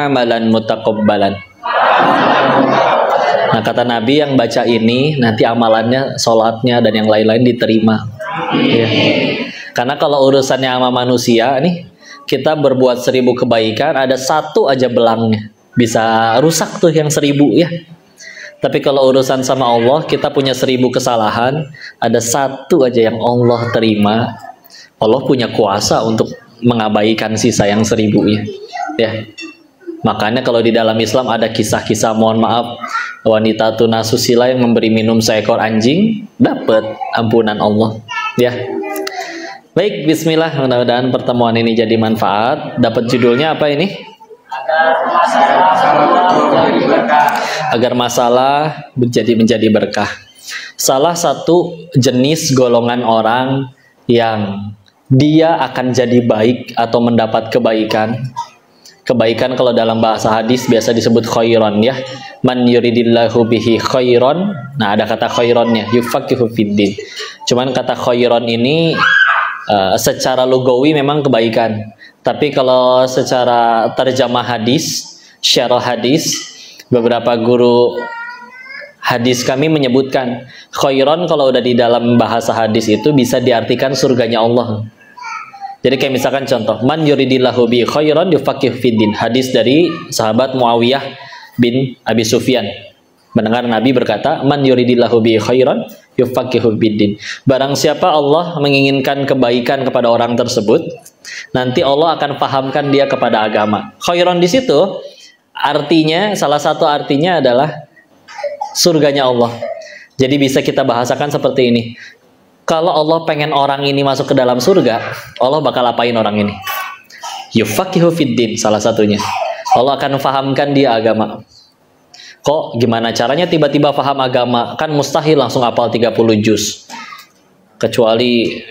amalan mutaqabbalan. Nah, kata Nabi yang baca ini nanti amalannya, sholatnya dan yang lain-lain diterima. Ya. Karena kalau urusannya sama manusia nih, kita berbuat 1000 kebaikan, ada satu aja belangnya, bisa rusak tuh yang 1000 ya. Tapi kalau urusan sama Allah, kita punya 1000 kesalahan, ada satu aja yang Allah terima. Allah punya kuasa untuk mengabaikan sisa yang 1000-nya. Ya. Makanya kalau di dalam Islam ada kisah-kisah, mohon maaf, wanita tunasusila yang memberi minum seekor anjing dapat ampunan Allah. Ya. Baik, bismillah, mudah-mudahan pertemuan ini jadi manfaat. Dapat judulnya apa ini? Agar masalah menjadi berkah. Salah satu jenis golongan orang yang dia akan jadi baik atau mendapat kebaikan. Kebaikan kalau dalam bahasa hadis biasa disebut khairon ya. Man yuridillahu bihi khairon. Nah, ada kata khaironnya, yufaqihu fiddin. Cuman kata khairon ini secara lugawi memang kebaikan. Tapi kalau secara terjemah hadis, syarah hadis, beberapa guru hadis kami menyebutkan khairon kalau udah di dalam bahasa hadis itu bisa diartikan surganya Allah. Jadi kayak misalkan contoh, man yuridillahu bi khairan yufaqihu fiddin. Hadis dari sahabat Muawiyah bin Abi Sufyan. Mendengar Nabi berkata, man yuridillahu bi khairan yufaqihu fiddin. Barang siapa Allah menginginkan kebaikan kepada orang tersebut, nanti Allah akan pahamkan dia kepada agama. Khairan di situ artinya, salah satu artinya adalah surganya Allah. Jadi bisa kita bahasakan seperti ini. Kalau Allah pengen orang ini masuk ke dalam surga, Allah bakal apain orang ini? Yufaqihu fiddin, salah satunya. Allah akan fahamkan dia agama. Kok gimana caranya tiba-tiba paham agama? Kan mustahil langsung hafal 30 juz. Kecuali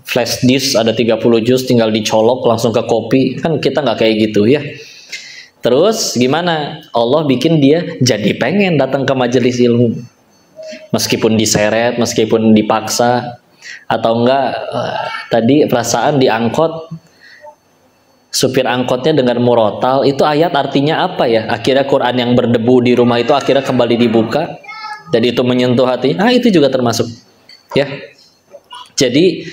flash disk ada 30 juz tinggal dicolok langsung ke copy. Kan kita nggak kayak gitu ya. Terus gimana? Allah bikin dia jadi pengen datang ke majelis ilmu. Meskipun diseret, meskipun dipaksa, atau enggak tadi perasaan diangkot, supir angkotnya dengar murotal, itu ayat artinya apa ya? Akhirnya Quran yang berdebu di rumah itu akhirnya kembali dibuka, dan itu menyentuh hatinya. Itu juga termasuk, ya. Jadi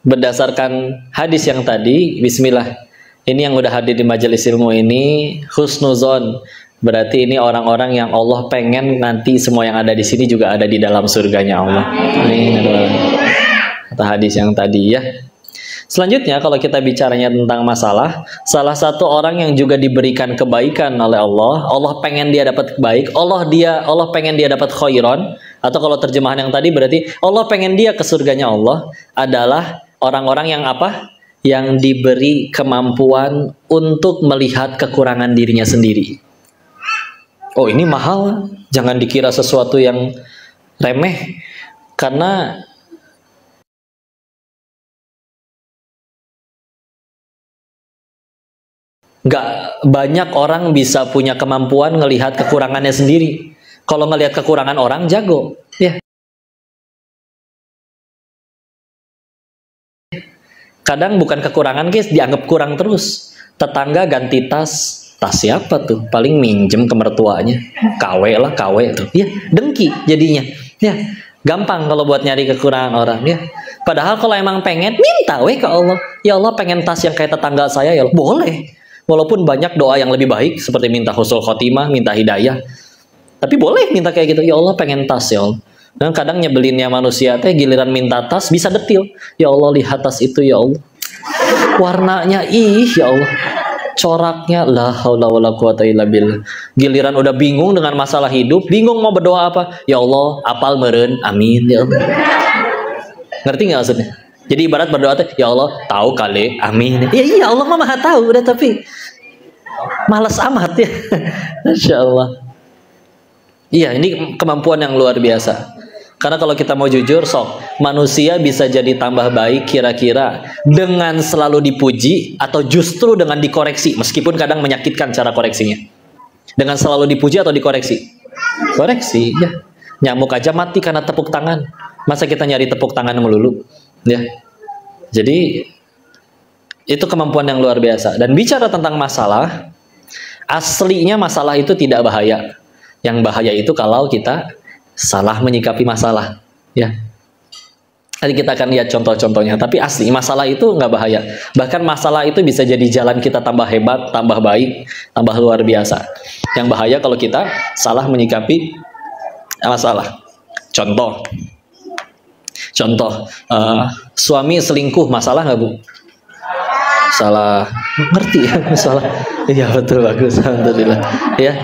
berdasarkan hadis yang tadi, Bismillah, ini yang udah hadir di majelis ilmu ini husnuzon. Berarti ini orang-orang yang Allah pengen nanti semua yang ada di sini juga ada di dalam surganya Allah. Ini adalah kata hadis yang tadi ya. Selanjutnya kalau kita bicaranya tentang masalah, salah satu orang yang juga diberikan kebaikan oleh Allah, Allah pengen dia dapat baik, Allah pengen dia dapat khairon, atau kalau terjemahan yang tadi berarti Allah pengen dia ke surganya Allah, adalah orang-orang yang apa? Yang diberi kemampuan untuk melihat kekurangan dirinya sendiri. Oh, ini mahal, jangan dikira sesuatu yang remeh, karena nggak banyak orang bisa punya kemampuan ngelihat kekurangannya sendiri. Kalau ngelihat kekurangan orang jago, ya. Kadang bukan kekurangan guys, dianggap kurang terus. Tetangga ganti tas siapa tuh? Paling minjem ke mertuanya. KW lah, KW tuh. Ya, dengki jadinya. Ya, gampang kalau buat nyari kekurangan orang ya. Padahal kalau emang pengen, minta ke Allah. Ya Allah, pengen tas yang kayak tetangga saya ya Allah. Boleh. Walaupun banyak doa yang lebih baik seperti minta husnul khotimah, minta hidayah. Tapi boleh minta kayak gitu. Ya Allah, pengen tas ya Allah. Dan kadang nyebelinnya manusia teh giliran minta tas bisa detil. Ya Allah, lihat tas itu ya Allah. Warnanya ya Allah. Coraknya la haula wala quwata illa billah. Giliran udah bingung dengan masalah hidup, bingung mau berdoa apa? Ya Allah, apal meureun, amin ya Allah. Ngerti nggak maksudnya? Jadi ibarat berdoa tuh, ya Allah, tahu kali, amin. Ya iya, Allah mah Maha tahu udah, tapi malas amat ya. Masya Allah. Iya, ini kemampuan yang luar biasa. Karena kalau kita mau jujur, manusia bisa jadi tambah baik kira-kira dengan selalu dipuji atau justru dengan dikoreksi, meskipun kadang menyakitkan cara koreksinya. Dengan selalu dipuji atau dikoreksi? Koreksi, ya. Nyamuk aja mati karena tepuk tangan. Masa kita nyari tepuk tangan melulu? Ya. Jadi itu kemampuan yang luar biasa. Dan bicara tentang masalah, Aslinya masalah itu tidak bahaya. Yang bahaya itu kalau kita salah menyikapi masalah. Ya. Nanti kita akan lihat contoh-contohnya. Tapi asli masalah itu nggak bahaya. Bahkan masalah itu bisa jadi jalan kita tambah hebat, tambah baik, tambah luar biasa. Yang bahaya kalau kita salah menyikapi masalah. Contoh, suami selingkuh, masalah nggak Bu? Salah, ngerti ya masalah? Iya betul, bagus, alhamdulillah. Ya.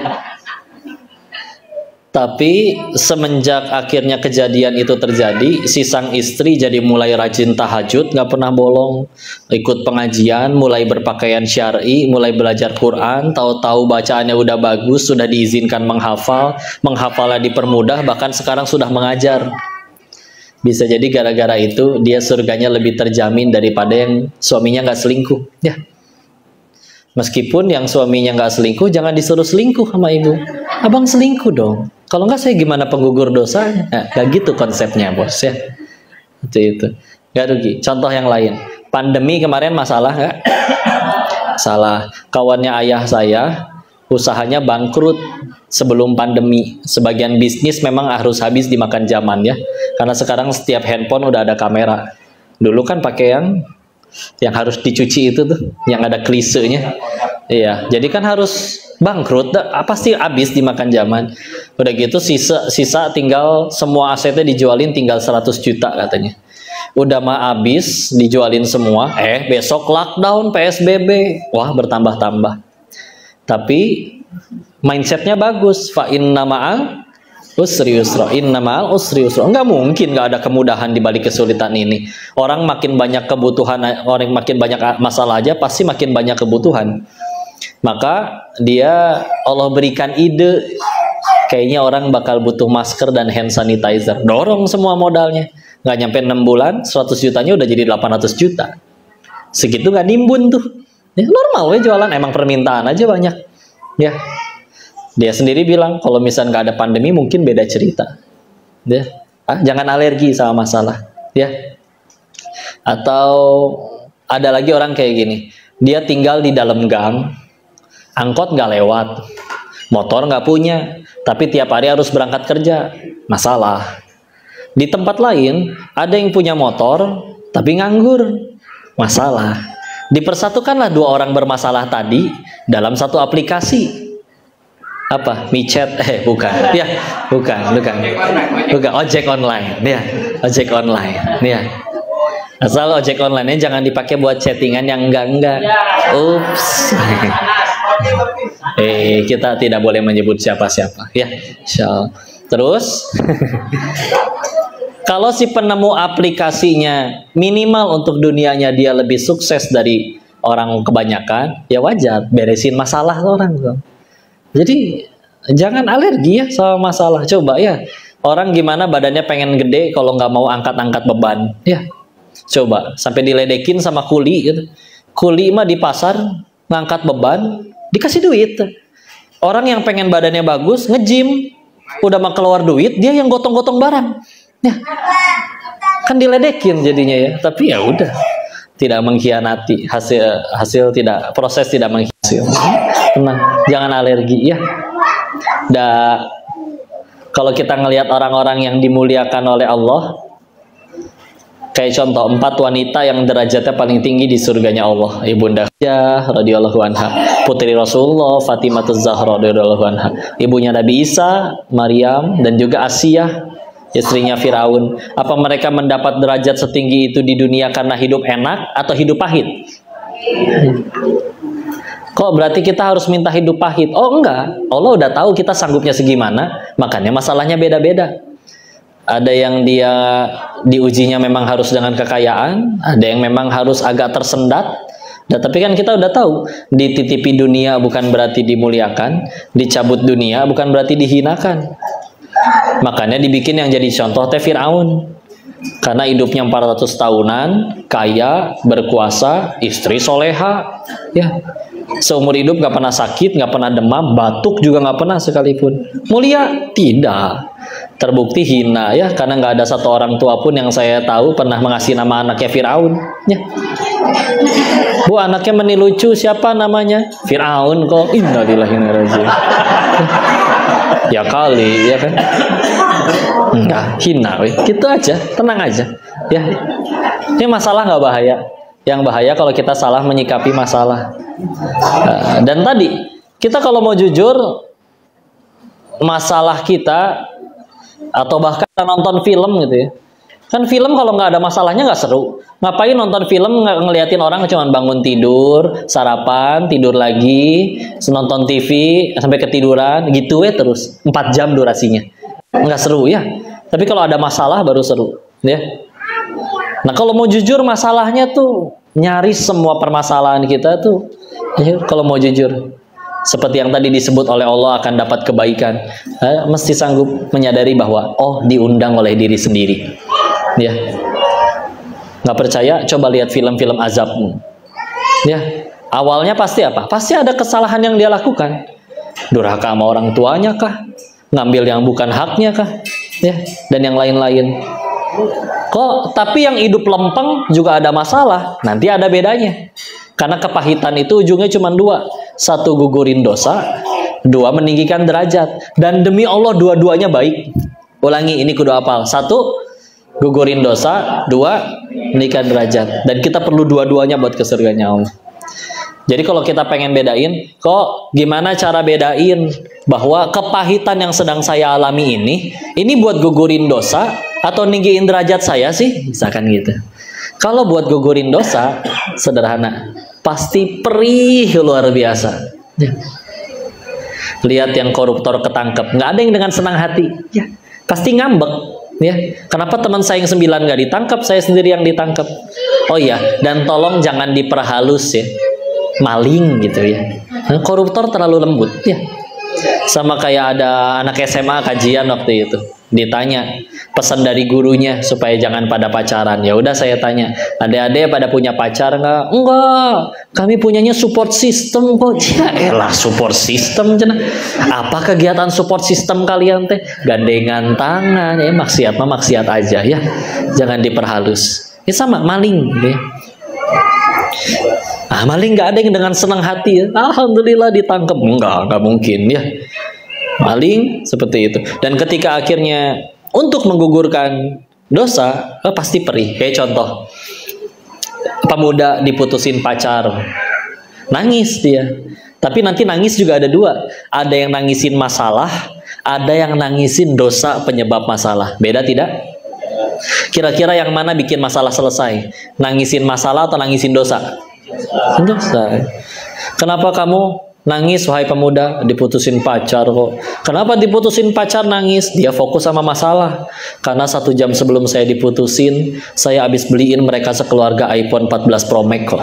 Tapi semenjak akhirnya kejadian itu terjadi, si sang istri jadi mulai rajin tahajud, nggak pernah bolong, ikut pengajian, mulai berpakaian syar'i, mulai belajar Quran, tahu-tahu bacaannya udah bagus, sudah diizinkan menghafal, menghafalnya dipermudah, bahkan sekarang sudah mengajar. Bisa jadi gara-gara itu dia surganya lebih terjamin daripada yang suaminya nggak selingkuh. Ya. Meskipun yang suaminya nggak selingkuh, jangan disuruh selingkuh sama ibu. Abang selingkuh dong. Kalau nggak saya gimana penggugur dosanya? Nah, nggak gitu konsepnya bos ya. Itu. Nggak rugi. Contoh yang lain. Pandemi kemarin masalah nggak? Salah. Kawannya ayah saya usahanya bangkrut sebelum pandemi. Sebagian bisnis memang harus habis dimakan zaman ya. Karena sekarang setiap handphone udah ada kamera. Dulu kan pakai yang harus dicuci itu tuh, yang ada klisenya. Iya, jadi kan harus bangkrut, pasti habis dimakan zaman. Udah gitu sisa tinggal semua asetnya dijualin tinggal 100 juta katanya. Udah mah habis dijualin semua, besok lockdown PSBB. Wah, bertambah-tambah. Tapi mindsetnya bagus, fa inna ma'al usri yusra, inna ma'al usri yusra. Enggak mungkin nggak ada kemudahan di balik kesulitan ini. Orang makin banyak kebutuhan, orang makin banyak masalah aja pasti makin banyak kebutuhan. Maka Allah berikan ide, kayaknya orang bakal butuh masker dan hand sanitizer. Dorong semua modalnya. Nggak nyampe 6 bulan, 100 jutanya udah jadi 800 juta. Segitu nggak nimbun tuh. Ya, normal we jualan, emang permintaan aja banyak. Ya. Dia sendiri bilang kalau misalnya nggak ada pandemi mungkin beda cerita. Ya. Jangan alergi sama masalah. Ya. Atau ada lagi orang kayak gini. Dia tinggal di dalam gang, angkot nggak lewat, motor nggak punya, tapi tiap hari harus berangkat kerja. Masalah. Di tempat lain ada yang punya motor tapi nganggur. Masalah. Dipersatukanlah dua orang bermasalah tadi dalam satu aplikasi. Apa? Micet? Bukan. Ya, bukan. Ojek online. Ya, ojek online. Ya. Asal ojek online-nya jangan dipakai buat chattingan yang enggak. Ups. Kita tidak boleh menyebut siapa-siapa. Ya, insyaallah. Terus, kalau si penemu aplikasinya minimal untuk dunianya dia lebih sukses dari orang kebanyakan, ya wajar, beresin masalah orang. Jadi jangan alergi ya sama masalah. Coba ya, orang gimana badannya pengen gede kalau nggak mau angkat-angkat beban. Ya, coba sampai diledekin sama kuli gitu. Kuli mah di pasar ngangkat beban dikasih duit. Orang yang pengen badannya bagus nge-gym udah mau keluar duit, dia yang gotong-gotong barang. Ya, kan diledekin jadinya ya. Tapi ya udah, tidak mengkhianati hasil tidak, proses tidak mengkhianati. Tenang, jangan alergi ya. Kalau kita ngelihat orang-orang yang dimuliakan oleh Allah, kayak contoh 4 wanita yang derajatnya paling tinggi di surganya Allah. Ibunda Khadijah radhiyallahu anha, putri Rasulullah Fatimah Az-Zahra radhiyallahu anha, ibunya Nabi Isa, Maryam, dan juga Asiyah, istrinya Firaun. Apa mereka mendapat derajat setinggi itu di dunia karena hidup enak atau hidup pahit? Kok berarti kita harus minta hidup pahit? Oh enggak, Allah udah tahu kita sanggupnya segimana, makanya masalahnya beda-beda. Ada yang dia diujinya memang harus dengan kekayaan, ada yang memang harus agak tersendat. Tapi kan kita udah tahu, dititipi dunia bukan berarti dimuliakan, dicabut dunia bukan berarti dihinakan. Makanya dibikin yang jadi contoh Firaun. Karena hidupnya 400 tahunan, kaya, berkuasa, istri soleha, ya. Seumur hidup nggak pernah sakit, nggak pernah demam, batuk juga nggak pernah sekalipun. Mulia? Tidak. Terbukti hina ya, karena nggak ada satu orang tua pun yang saya tahu pernah mengasih nama anaknya Firaun. Ya. Bu, anaknya meni lucu, siapa namanya? Firaun kok. Innalillahi wa inna ilaihi raji'un. Ya kali, ya kan? Enggak, hina, gitu aja, tenang aja. Ya, ini masalah nggak bahaya. Yang bahaya kalau kita salah menyikapi masalah. Dan tadi kita kalau mau jujur, masalah kita atau bahkan nonton film gitu ya. Kan film kalau nggak ada masalahnya nggak seru. Ngapain nonton film ngeliatin orang cuma bangun tidur, sarapan, tidur lagi, nonton TV sampai ketiduran, gitu ya terus 4 jam durasinya. Nggak seru ya. Tapi kalau ada masalah baru seru, ya. Nah kalau mau jujur masalahnya tuh nyaris semua permasalahan kita tuh, ya, kalau mau jujur seperti yang tadi disebut oleh Allah akan dapat kebaikan, mesti sanggup menyadari bahwa oh diundang oleh diri sendiri. Ya, nggak percaya? Coba lihat film-film azabmu. Ya, awalnya pasti apa? Pasti ada kesalahan yang dia lakukan. Durhaka sama orang tuanya kah? Ngambil yang bukan haknya kah? Ya, dan yang lain-lain. Kok? Tapi yang hidup lempeng juga ada masalah. Nanti ada bedanya. Karena kepahitan itu ujungnya cuma 2. 1 gugurin dosa, 2 meninggikan derajat. Dan demi Allah dua-duanya baik. Ulangi, ini kudu hafal. 1 gugurin dosa, 2 meninggikan derajat. Dan kita perlu dua-duanya buat ke surganya Allah. Jadi kalau kita pengen bedain, kok gimana cara bedain bahwa kepahitan yang sedang saya alami ini buat gugurin dosa atau ninggiin derajat saya sih? Misalkan gitu. Kalau buat gugurin dosa, sederhana. Pasti perih luar biasa. Ya. Lihat yang koruptor ketangkep, nggak ada yang dengan senang hati. Ya. Pasti ngambek. Ya. Kenapa teman saya yang 9 nggak ditangkap, saya sendiri yang ditangkap? Oh iya, dan tolong jangan diperhalus ya. Maling gitu ya. Koruptor terlalu lembut ya. Sama kayak ada anak SMA kajian waktu itu, ditanya pesan dari gurunya supaya jangan pada pacaran. Ya udah saya tanya, adik-adik pada punya pacar nggak? Enggak, kami punyanya support system kok. Ya elah, support system cina. Apa kegiatan support system kalian teh? Gandengan tangan ya, maksiat mah maksiat aja ya, jangan diperhalus. Ya sama maling ya. Maling nggak ada yang dengan senang hati ya. Alhamdulillah ditangkap. Nggak mungkin ya. Maling seperti itu. Dan ketika akhirnya untuk menggugurkan dosa, pasti perih. Kayak contoh, pemuda diputusin pacar, nangis dia. Tapi nanti nangis juga ada 2. Ada yang nangisin masalah, ada yang nangisin dosa penyebab masalah. Beda tidak? Kira-kira yang mana bikin masalah selesai? Nangisin masalah atau nangisin dosa? Dosa. Kenapa kamu nangis wahai pemuda? Diputusin pacar kok. Kenapa diputusin pacar nangis? Dia fokus sama masalah. Karena 1 jam sebelum saya diputusin, saya habis beliin mereka sekeluarga iPhone 14 Pro Max kok.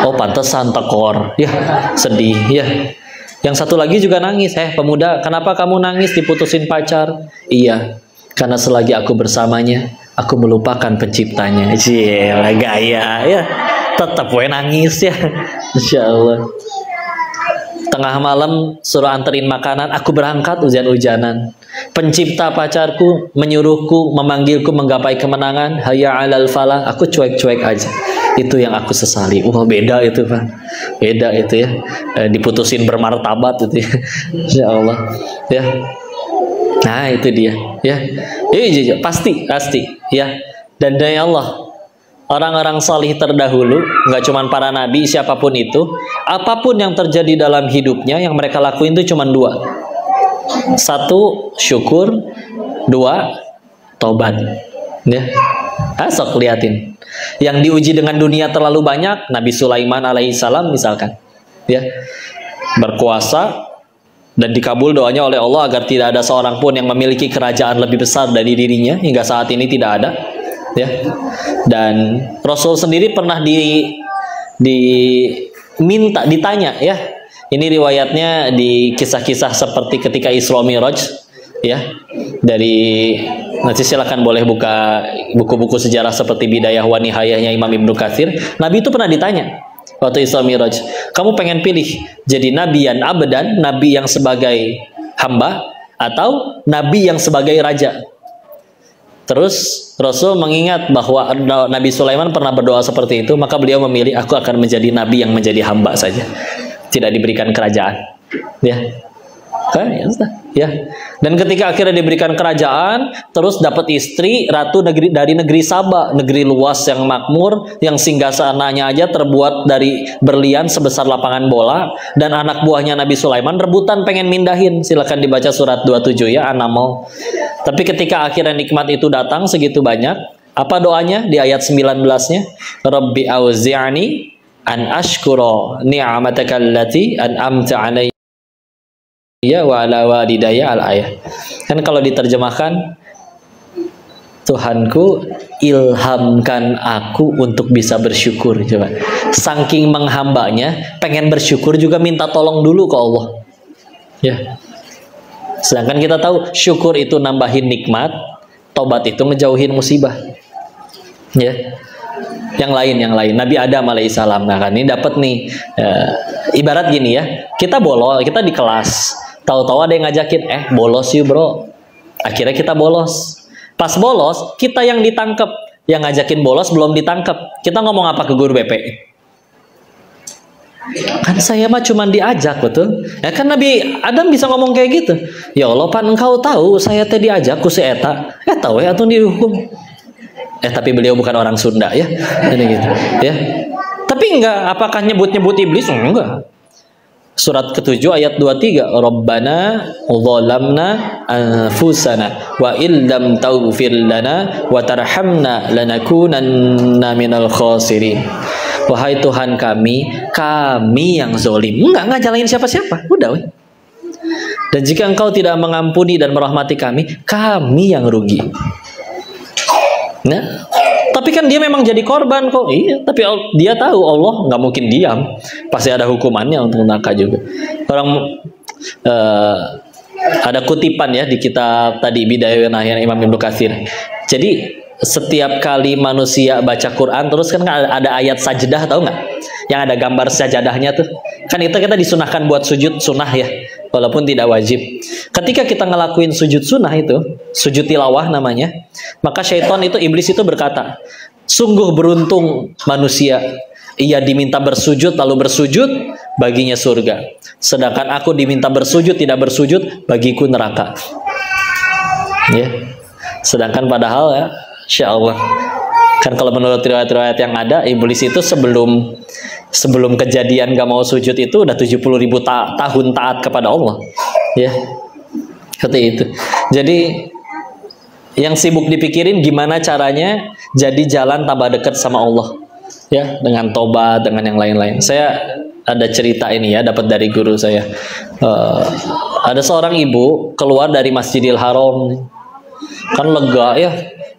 Oh pantesan tekor. Ya sedih ya. Yang satu lagi juga nangis. Pemuda, kenapa kamu nangis diputusin pacar? Iya, karena selagi aku bersamanya, aku melupakan penciptanya. Cielah gaya ya. Tetap gue nangis ya. Insya Allah. Tengah malam suruh anterin makanan, aku berangkat hujan-hujanan. Pencipta pacarku menyuruhku, memanggilku menggapai kemenangan. Hayya 'alal falah, aku cuek-cuek aja. Itu yang aku sesali. Wah beda itu Pak. Beda itu ya. Diputusin bermartabat itu ya. Insya Allah. Ya. Nah itu dia. Ya. Iya pasti ya. Dan dari Allah. Orang-orang salih terdahulu, nggak cuma para nabi, siapapun itu, apapun yang terjadi dalam hidupnya, yang mereka lakuin itu cuma 2. 1, syukur. 2, tobat. Ya, sok liatin. Yang diuji dengan dunia terlalu banyak, Nabi Sulaiman alaihissalam misalkan, ya, berkuasa dan dikabul doanya oleh Allah agar tidak ada seorang pun yang memiliki kerajaan lebih besar dari dirinya. Hingga saat ini tidak ada. Ya, dan Rasul sendiri pernah ditanya ya. Ini riwayatnya di kisah-kisah seperti ketika Isra Mi'raj ya. Dari nanti silakan boleh buka buku-buku sejarah seperti Bidayah wa Nihayahnya Imam Ibnu Katsir. Nabi itu pernah ditanya, waktu Isra Miraj. Kamu pengen pilih jadi nabiyan abdan, nabi yang sebagai hamba, atau nabi yang sebagai raja? Terus Rasul mengingat bahwa Nabi Sulaiman pernah berdoa seperti itu, maka beliau memilih, aku akan menjadi nabi yang menjadi hamba saja, tidak diberikan kerajaan. Ya, ya. Dan ketika akhirnya diberikan kerajaan, terus dapat istri ratu dari negeri Saba, negeri luas yang makmur, yang singgasananya aja terbuat dari berlian sebesar lapangan bola, dan anak buahnya Nabi Sulaiman rebutan pengen mindahin. Silakan dibaca surat 27 ya, An-Naml. Tapi ketika akhirnya nikmat itu datang segitu banyak, apa doanya di ayat 19-nya? Rabbi auzi'ani an ashkura ni'mataka allati an'amta 'alayya wa 'ala walidayya al-ayah. Kan kalau diterjemahkan, Tuhanku, ilhamkan aku untuk bisa bersyukur. Coba, saking menghambanya, pengen bersyukur juga minta tolong dulu ke Allah. Ya. Sedangkan kita tahu syukur itu nambahin nikmat, tobat itu ngejauhin musibah. Ya. Yang lain. Nabi Adam alaihissalam. Nah kan ini dapat nih, ibarat gini ya, kita di kelas, tahu-tahu ada yang ngajakin, bolos yuk bro. Akhirnya kita bolos. Pas bolos, kita yang ditangkap, yang ngajakin bolos belum ditangkap. Kita ngomong apa ke guru BP? Kan saya mah cuma diajak, betul? Ya kan Nabi Adam bisa ngomong kayak gitu. Ya Allah, pan engkau tahu saya teh diajak ku si eta. Tahu ya atau dihukum. Tapi beliau bukan orang Sunda ya. Jadi gitu, ya. Tapi enggak, apakah nyebut-nyebut iblis? Enggak. Surat ke-7 ayat 23, Rabbana zalamna anfusana wa illam taghfir lana wa tarhamna lanakunanna minal khasirin. Wahai Tuhan kami yang zalim. Enggak nyalain siapa-siapa. Udah, we. Dan jika engkau tidak mengampuni dan merahmati kami yang rugi. Nah, tapi kan dia memang jadi korban kok. Iya, tapi dia tahu Allah nggak mungkin diam. Pasti ada hukumannya untuk neraka juga. Ada kutipan ya di kitab tadi Bidayah wa Nihayah Imam Ibnu Katsir. Jadi setiap kali manusia baca Quran, terus kan ada ayat sajdah, tahu nggak? Yang ada gambar sajadahnya tuh. Kan itu kita disunahkan buat sujud sunnah ya, walaupun tidak wajib. Ketika kita ngelakuin sujud sunnah itu, sujud tilawah namanya, maka syaitan itu, iblis itu berkata, sungguh beruntung manusia, ia diminta bersujud lalu bersujud, baginya surga. Sedangkan aku diminta bersujud tidak bersujud, bagiku neraka. Ya. Sedangkan padahal ya, Insya Allah, kan kalau menurut riwayat-riwayat yang ada, iblis itu sebelum kejadian gak mau sujud itu udah 70.000 tahun taat kepada Allah, ya, seperti itu. Jadi yang sibuk dipikirin gimana caranya jadi jalan tambah dekat sama Allah, ya, dengan tobat, dengan yang lain-lain. Saya ada cerita ini ya, dapat dari guru saya. Ada seorang ibu keluar dari Masjidil Haram, kan lega ya.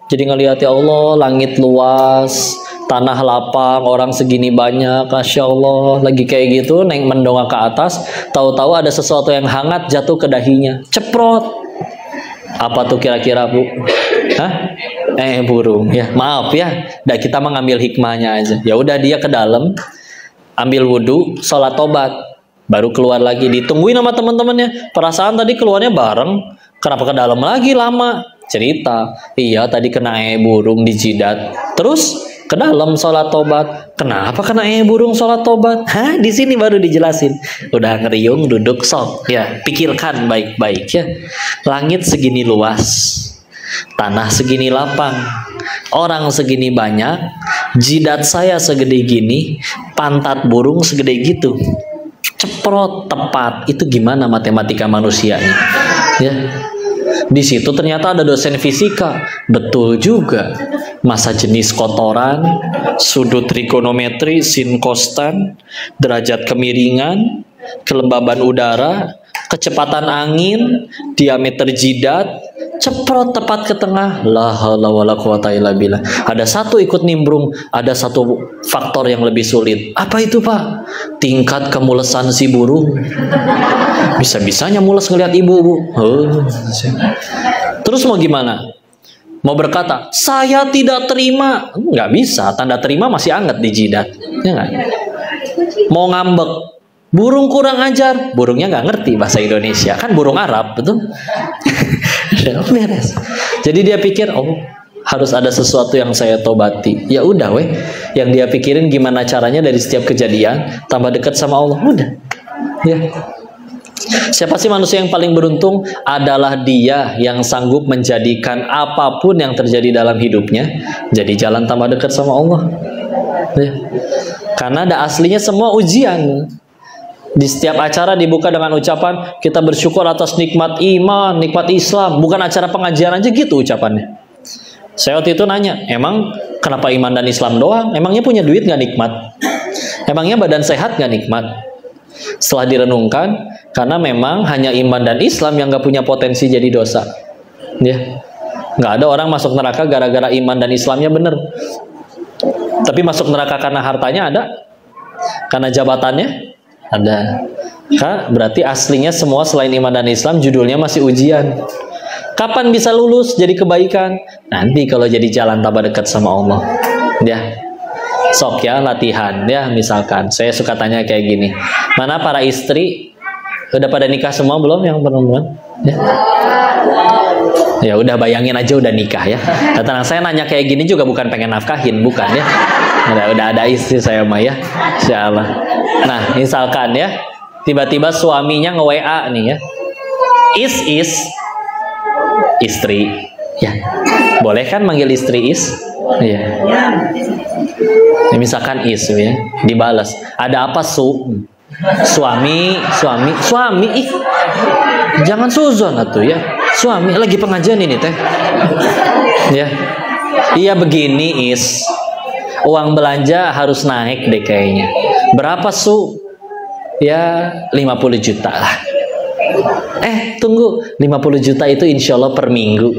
Jadi ngelihat, ya Allah, langit luas, tanah lapang, orang segini banyak, Masya Allah. Lagi kayak gitu, neng mendongak ke atas, tahu-tahu ada sesuatu yang hangat jatuh ke dahinya, ceprot. Apa tuh kira-kira, Bu? Hah? Burung. Ya, maaf ya, kita mengambil hikmahnya aja. Ya udah, dia ke dalam, ambil wudhu, sholat tobat, baru keluar lagi. Ditungguin sama teman-temannya. Perasaan tadi keluarnya bareng, kenapa ke dalam lagi lama? Cerita, iya tadi kena burung di jidat, terus ke dalam sholat tobat. Kenapa kena burung sholat tobat? Hah, di sini baru dijelasin. Udah ngeriung, duduk, sok. Ya, pikirkan baik-baik ya. Langit segini luas, tanah segini lapang, orang segini banyak, jidat saya segede gini, pantat burung segede gitu. Ceprot tepat, itu gimana matematika manusianya? Ya. Di situ ternyata ada dosen fisika, betul juga. Massa jenis kotoran, sudut trigonometri, sin kostan, derajat kemiringan, kelembaban udara, kecepatan angin, diameter jidat, ceprot tepat ke tengah. La haula wala quwata illa billah. Ada satu ikut nimbrung, ada satu faktor yang lebih sulit. Apa itu, Pak? Tingkat kemulesan si burung. Bisa-bisanya mules ngelihat ibu, Bu. Terus mau gimana? Mau berkata, saya tidak terima. Nggak bisa, tanda terima masih hangat di jidat. Ya nggak? mau ngambek, burung kurang ajar, burungnya nggak ngerti bahasa Indonesia, kan burung Arab, betul? Beres. Jadi dia pikir, oh harus ada sesuatu yang saya tobati. Ya udah weh, yang dia pikirin gimana caranya dari setiap kejadian tambah dekat sama Allah. Udah. Ya. Siapa sih manusia yang paling beruntung? Adalah dia yang sanggup menjadikan apapun yang terjadi dalam hidupnya jadi jalan tambah dekat sama Allah. Ya. Karena ada aslinya semua ujian. Di setiap acara dibuka dengan ucapan kita bersyukur atas nikmat iman, nikmat Islam. Bukan acara pengajian aja gitu ucapannya. Saya waktu itu nanya, emang kenapa iman dan Islam doang? Emangnya punya duit nggak nikmat? Emangnya badan sehat nggak nikmat? Setelah direnungkan, karena memang hanya iman dan Islam yang nggak punya potensi jadi dosa. Ya, nggak ada orang masuk neraka gara-gara iman dan Islamnya bener. Tapi masuk neraka karena hartanya ada, karena jabatannya ada. Berarti aslinya semua selain iman dan Islam judulnya masih ujian. Kapan bisa lulus jadi kebaikan? Nanti kalau jadi jalan tambah dekat sama Allah. Ya. Sok ya latihan ya, misalkan saya suka tanya kayak gini, mana para istri udah pada nikah semua belum yang perempuan? Ya udah bayangin aja udah nikah ya. Nah, tenang, saya nanya kayak gini juga bukan pengen nafkahin, bukan ya. Udah ada istri saya mah ya, insyaallah. Nah misalkan ya, tiba-tiba suaminya nge-WA nih ya, is istri ya, boleh kan manggil istri is? Iya. Ya, misalkan is ya, dibalas. Ada apa suami, ih, jangan suzon atuh ya. Suami lagi pengajian ini teh. Ya. Iya begini is. Uang belanja harus naik deh kayaknya. Berapa Ya 50 juta lah. Tunggu, 50 juta itu insya Allah per minggu.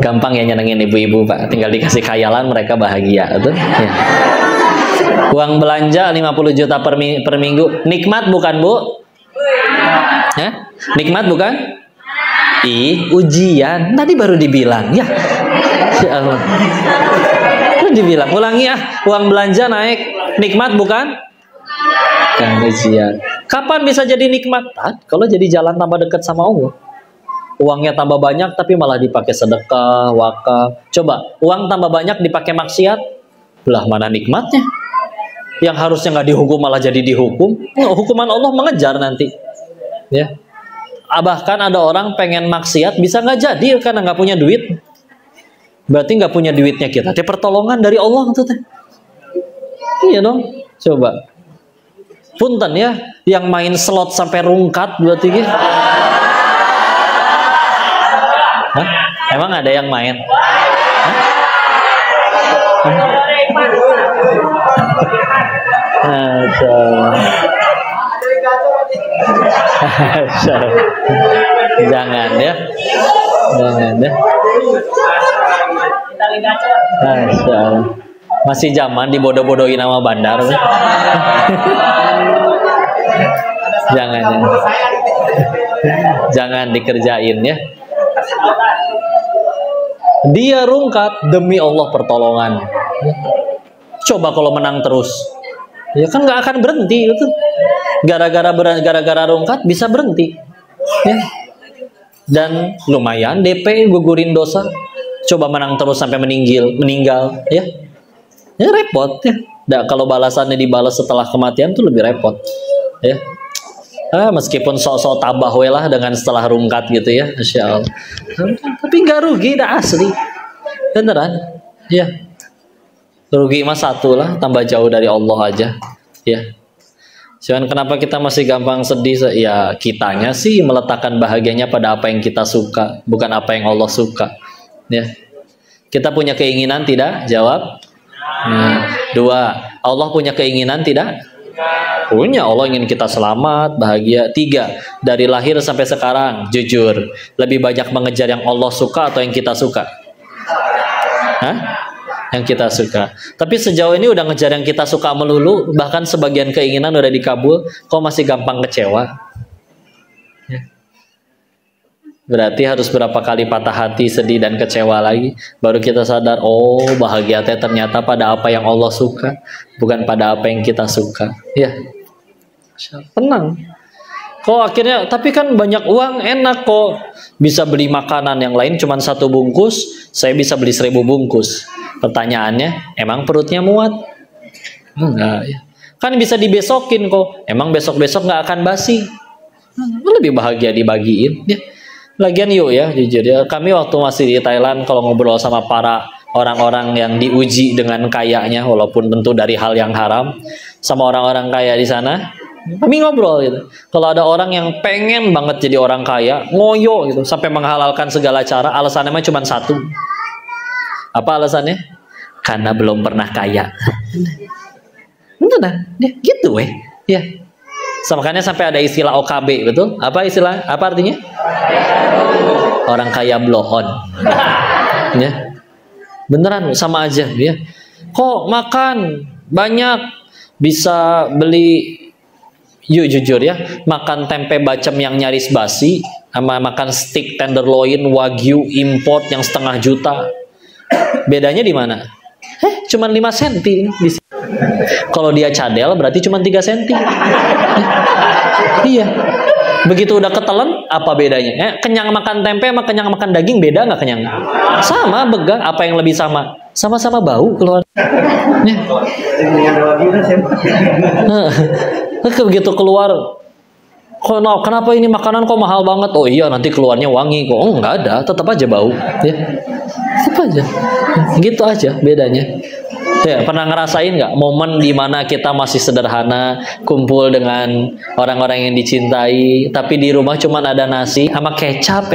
Gampang ya nyenengin ibu-ibu Pak, tinggal dikasih khayalan mereka bahagia betul? Ya. Uang belanja 50 juta per minggu. Nikmat bukan Bu? Nikmat bukan? Ujian. Tadi baru dibilang ya. Ya Allah. Dibilang, ulangi uang belanja naik. Nikmat bukan? Ujian. Kapan bisa jadi nikmat? Kalau jadi jalan tambah dekat sama Allah. Uangnya tambah banyak tapi malah dipakai sedekah, wakaf. Coba, uang tambah banyak dipakai maksiat, belah mana nikmatnya? Yang harusnya nggak dihukum malah jadi dihukum. Hukuman Allah mengejar nanti. Ya. Bahkan ada orang pengen maksiat bisa nggak jadi karena nggak punya duit. Berarti nggak punya duitnya kita. Itu pertolongan dari Allah tuh teh. Iya dong. Coba. Punten ya, yang main slot sampai rungkat berarti gitu. Emang ada yang main? Jangan ya. Masih zaman dibodoh-bodohin sama bandar. Jangan ya. Jangan dikerjain ya. Dia rungkat demi Allah pertolongan. Coba kalau menang terus, ya kan nggak akan berhenti itu. Gara-gara rungkat bisa berhenti. Ya. Dan lumayan DP gugurin dosa. Coba menang terus sampai meninggal ya. Ya repot ya. Kalau balasannya dibalas setelah kematian tuh lebih repot ya. Meskipun sok-sok tabah lah dengan setelah rungkat gitu ya, Masya Allah. Tapi nggak rugi, dah asli, beneran ya. Rugi mah satu lah, tambah jauh dari Allah aja ya. Cuman kenapa kita masih gampang sedih? Ya kitanya sih meletakkan bahagianya pada apa yang kita suka, bukan apa yang Allah suka ya. Kita punya keinginan tidak? Jawab. Dua, Allah punya keinginan tidak? Punya. Allah ingin kita selamat, bahagia. Tiga, dari lahir sampai sekarang, jujur, lebih banyak mengejar yang Allah suka atau yang kita suka? Yang kita suka. Tapi sejauh ini udah ngejar yang kita suka melulu, bahkan sebagian keinginan udah dikabul, kok masih gampang kecewa? Berarti harus berapa kali patah hati, sedih dan kecewa lagi baru kita sadar, oh bahagia teh ternyata pada apa yang Allah suka, bukan pada apa yang kita suka. Ya, tenang. Kok akhirnya, tapi kan banyak uang enak kok, bisa beli makanan yang lain cuma 1 bungkus, saya bisa beli 1000 bungkus. Pertanyaannya, emang perutnya muat? Enggak ya. Kan bisa dibesokin kok, emang besok-besok nggak akan basi? Lebih bahagia dibagiin ya. Lagian yuk ya, jujur ya, kami waktu masih di Thailand kalau ngobrol sama para orang-orang yang diuji dengan kayanya, walaupun tentu dari hal yang haram, sama orang-orang kaya di sana, kami ngobrol gitu. Kalau ada orang yang pengen banget jadi orang kaya, ngoyo gitu, sampai menghalalkan segala cara, alasannya mah cuma satu. Apa alasannya? Karena belum pernah kaya. Bener ya, gitu weh. Ya. Makanya sampai ada istilah OKB, betul? Apa istilah? Apa artinya? Orang kaya blow-on. Ya. Beneran sama aja ya. Kok makan banyak bisa beli, yuk jujur ya, makan tempe bacem yang nyaris basi sama makan steak tenderloin wagyu import yang 1,5 juta. Bedanya di mana? Cuman 5 senti di sini. Kalau dia cadel berarti cuma 3 senti. Iya. Begitu udah ketelen, apa bedanya? Kenyang makan tempe sama kenyang makan daging beda nggak kenyang? Sama, begah. Apa yang lebih sama? Sama-sama bau keluar. Begitu keluar, kenapa ini makanan kok mahal banget? Oh iya, nanti keluarnya wangi kok. Oh nggak ada, tetap aja bau. Ya, tetap aja. Gitu aja bedanya. Ya, pernah ngerasain nggak momen dimana kita masih sederhana, kumpul dengan orang-orang yang dicintai, tapi di rumah cuma ada nasi sama kecap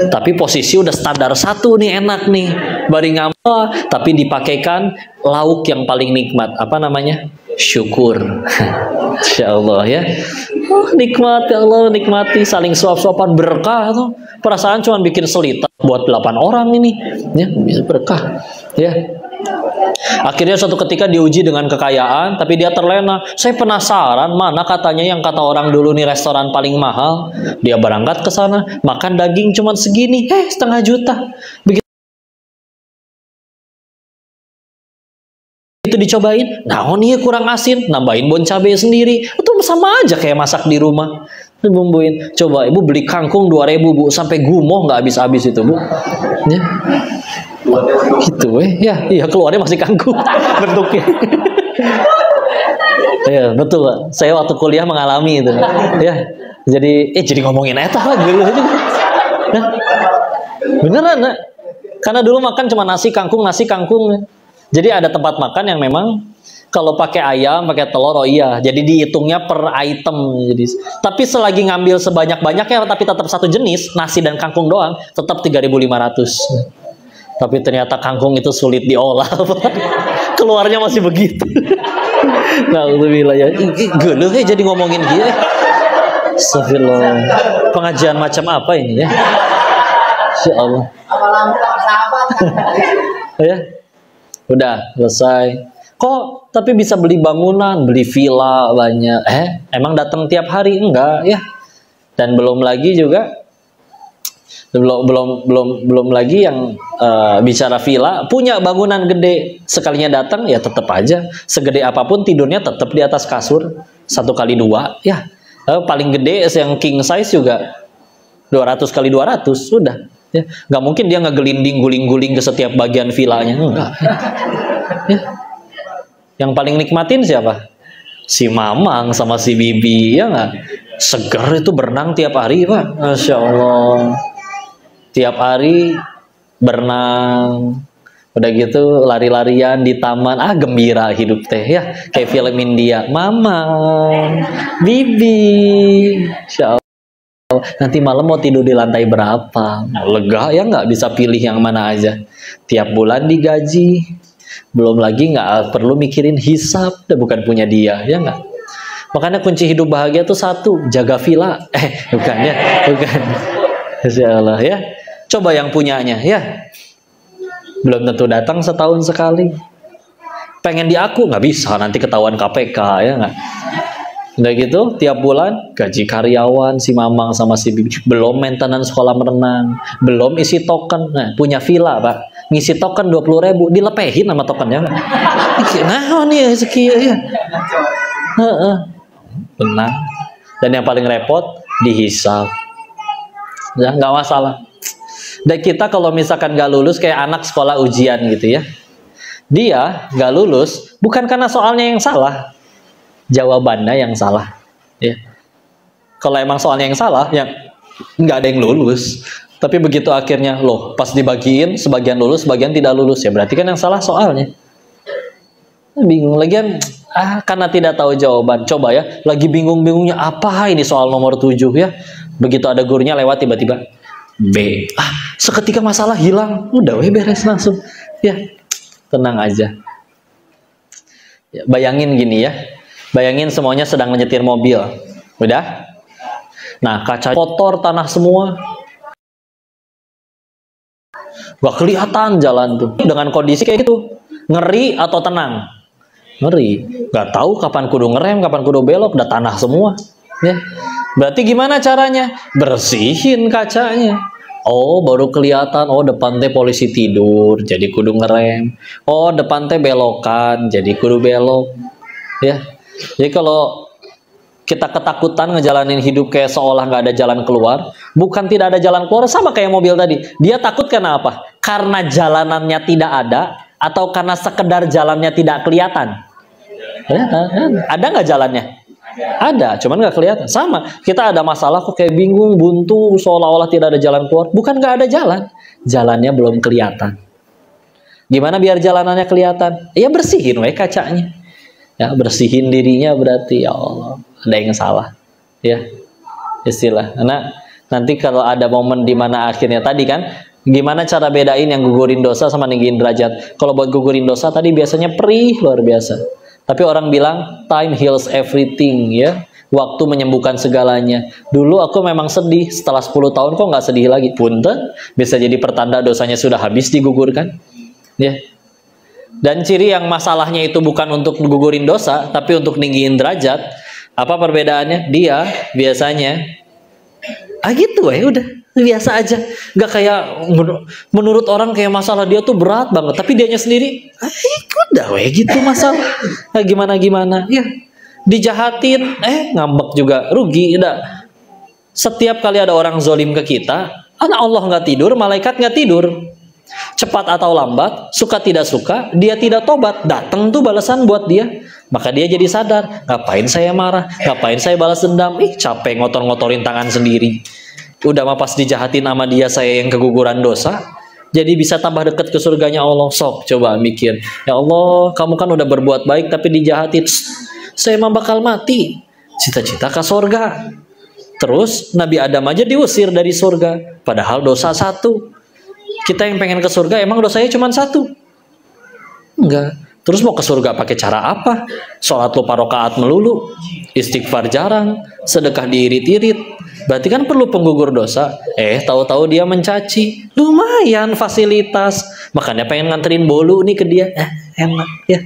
tapi posisi udah standar 1 nih, enak nih, bari ngapa, tapi dipakaikan lauk yang paling nikmat, apa namanya? Syukur. Insya Allah ya. Oh, nikmat ya Allah, nikmati, saling suap-suapan, berkah tuh. Perasaan cuma bikin selita buat 8 orang ini, ya bisa berkah, ya. Akhirnya suatu ketika diuji dengan kekayaan, tapi dia terlena. Saya penasaran mana katanya yang kata orang dulu nih restoran paling mahal. Dia berangkat ke sana, makan daging cuma segini, 1,5 juta. Begitu itu dicobain, nah nih kurang asin, nambahin bon cabai sendiri. Itu sama aja kayak masak di rumah. Bumbuin. Coba ibu beli kangkung 2.000 bu, sampai gumoh nggak habis-habis itu bu. Ya. Gitu ya, iya keluarnya masih kangkung bentuknya. Ya betul Pak. Saya waktu kuliah mengalami itu. Ya, jadi ngomongin eta dulu. Nah, beneran nak. Karena dulu makan cuma nasi kangkung. Jadi ada tempat makan yang memang kalau pakai ayam, pakai telur, oh iya. Jadi dihitungnya per item. Jadi, tapi selagi ngambil sebanyak-banyaknya, tapi tetap satu jenis, nasi dan kangkung doang, tetap 3.500. Tapi ternyata kangkung itu sulit diolah. Keluarnya masih begitu. Nah, alhamdulillah ya. Gede jadi ngomongin gini. Astagfirullah. Pengajian macam apa ini ya? Insya Allah. Ya. Udah selesai. Kok tapi bisa beli bangunan, beli villa banyak. Emang datang tiap hari? Enggak ya. Dan belum lagi juga belum lagi yang bicara villa, punya bangunan gede, sekalinya datang ya tetap aja segede apapun tidurnya tetap di atas kasur 1x2 ya. Paling gede yang king size juga 200x200 sudah ya. Nggak mungkin dia ngegelinding guling-guling ke setiap bagian villanya, enggak ya. Yang paling nikmatin siapa? Si Mamang sama si Bibi ya nggak? Seger itu berenang tiap hari Pak, Masya Allah. Tiap hari berenang, udah gitu lari-larian di taman, gembira hidup teh ya, kayak film India. Mama, Bibi, Insya Allah. Nanti malam mau tidur di lantai berapa? Lega ya, nggak bisa pilih yang mana aja. Tiap bulan digaji, belum lagi nggak perlu mikirin hisap, udah bukan punya dia ya nggak. Makanya kunci hidup bahagia tuh 1, jaga villa. Bukan ya, bukan. Insya Allah ya. Coba yang punyanya ya. Belum tentu datang setahun sekali. Pengen di aku nggak bisa, nanti ketahuan KPK ya nggak. Udah gitu, tiap bulan gaji karyawan si Mamang sama si Bibi, belum maintenance sekolah merenang, belum isi token. Nah, punya villa, Pak. Ngisi token 20.000, dilepehin sama tokennya, Pak. Nah, nih sekian ya. Benar. Dan yang paling repot dihisab. Ya, nggak masalah. Dan kita kalau misalkan nggak lulus kayak anak sekolah ujian gitu ya. Dia nggak lulus bukan karena soalnya yang salah, jawabannya yang salah. Ya. Kalau emang soalnya yang salah, ya nggak ada yang lulus. Tapi begitu akhirnya, loh, pas dibagiin, sebagian lulus, sebagian tidak lulus, ya berarti kan yang salah soalnya. Bingung lagian, karena tidak tahu jawaban. Coba ya, lagi bingung-bingungnya apa ini soal nomor 7 ya. Begitu ada gurunya lewat tiba-tiba B. Seketika masalah hilang, udah beres langsung. Ya, tenang aja. Ya, bayangin gini ya. Bayangin semuanya sedang menyetir mobil. Udah? Nah, kaca kotor, tanah semua. Gak kelihatan jalan tuh. Dengan kondisi kayak gitu, ngeri atau tenang? Ngeri. Gak tahu kapan kudu ngerem, kapan kudu belok, udah tanah semua. Ya. Berarti gimana caranya? Bersihin kacanya. Oh, baru kelihatan. Oh, depan teh polisi tidur, jadi kudu ngerem. Oh, depan teh belokan, jadi kudu belok. Ya. Jadi kalau kita ketakutan ngejalanin hidup kayak seolah nggak ada jalan keluar, bukan tidak ada jalan keluar, sama kayak mobil tadi. Dia takut karena apa? Karena jalanannya tidak ada, atau karena sekedar jalannya tidak kelihatan? Ya, ada nggak jalannya? Ada, cuman nggak kelihatan. Sama, kita ada masalah kok kayak bingung, buntu, seolah-olah tidak ada jalan keluar. Bukan nggak ada jalan, jalannya belum kelihatan. Gimana biar jalanannya kelihatan? Ya bersihin we kacanya. Ya, bersihin dirinya berarti, ya Allah, ada yang salah. Ya, istilah. Karena nanti kalau ada momen di mana akhirnya tadi kan, gimana cara bedain yang gugurin dosa sama ninggiin derajat? Kalau buat gugurin dosa tadi biasanya perih luar biasa. Tapi orang bilang time heals everything, ya. Waktu menyembuhkan segalanya. Dulu aku memang sedih, setelah 10 tahun kok nggak sedih lagi. Punten, bisa jadi pertanda dosanya sudah habis digugurkan. Ya. Dan ciri yang masalahnya itu bukan untuk gugurin dosa, tapi untuk ninggiin derajat. Apa perbedaannya? Dia biasanya gitu ya udah biasa aja, nggak kayak menurut orang kayak masalah dia tuh berat banget, tapi dianya sendiri udah gitu masalah. Gimana ya, dijahatin ngambek juga rugi. Udah, setiap kali ada orang zolim ke kita, Allah nggak tidur, malaikat nggak tidur. Cepat atau lambat, suka tidak suka, dia tidak tobat, datang tuh balasan buat dia. Maka dia jadi sadar, ngapain saya marah, ngapain saya balas dendam, capek ngotor-ngotorin tangan sendiri. Udah mah pas dijahatin sama dia, saya yang keguguran dosa, jadi bisa tambah dekat ke surganya Allah. Sok coba mikir, ya Allah, kamu kan udah berbuat baik tapi dijahatin, saya mah bakal mati, cita-cita ke surga. Terus Nabi Adam aja diusir dari surga, padahal dosa 1. Kita yang pengen ke surga, emang dosanya cuma 1? Enggak. Terus mau ke surga pakai cara apa? Sholat lupa rakaat melulu, istighfar jarang, sedekah diirit-irit. Berarti kan perlu penggugur dosa. Tahu-tahu dia mencaci. Lumayan fasilitas. Makanya pengen nganterin bolu nih ke dia. Enak ya.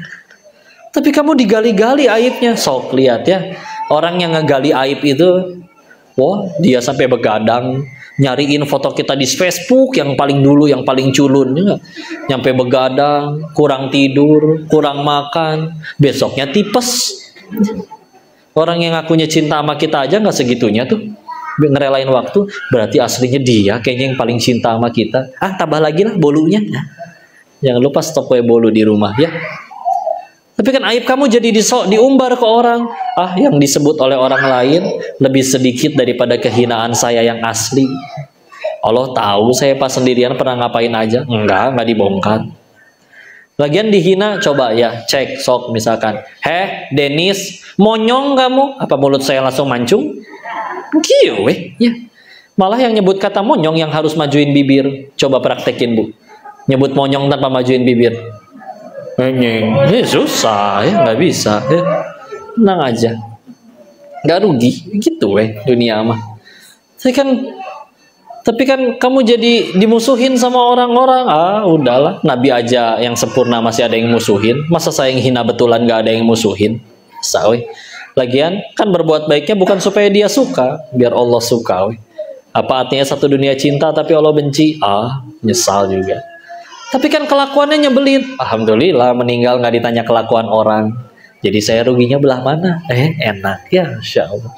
Tapi kamu digali-gali aibnya. Sok lihat ya. Orang yang ngegali aib itu, wah, dia sampai begadang nyariin foto kita di Facebook yang paling dulu, yang paling culun, ya. Nyampe begadang, kurang tidur, kurang makan, besoknya tipes. Orang yang ngakunya cinta sama kita aja nggak segitunya tuh, ngerelain waktu, berarti aslinya dia kayaknya yang paling cinta sama kita. Tambah lagi lah bolunya. Jangan lupa stok kue bolu di rumah ya. Tapi kan aib kamu jadi diumbar ke orang. Yang disebut oleh orang lain lebih sedikit daripada kehinaan saya yang asli. Allah tahu saya pas sendirian pernah ngapain aja. Enggak dibongkar. Lagian dihina, coba ya cek sok misalkan. Denis, monyong kamu? Apa mulut saya langsung mancung? Ya. Malah yang nyebut kata monyong yang harus majuin bibir. Coba praktekin Bu. Nyebut monyong tanpa majuin bibir. Susah ya, nggak bisa ya. Tenang aja, nggak rugi gitu dunia mah. Tapi kan kamu jadi dimusuhin sama orang-orang. Udahlah, Nabi aja yang sempurna masih ada yang musuhin, masa saya yang hina betulan nggak ada yang musuhin? Lagian kan berbuat baiknya bukan supaya dia suka, biar Allah suka. Apa artinya satu dunia cinta tapi Allah benci? Nyesal juga. Tapi kan kelakuannya nyebelin. Alhamdulillah meninggal nggak ditanya kelakuan orang. Jadi saya ruginya belah mana? Enak ya, Insya Allah.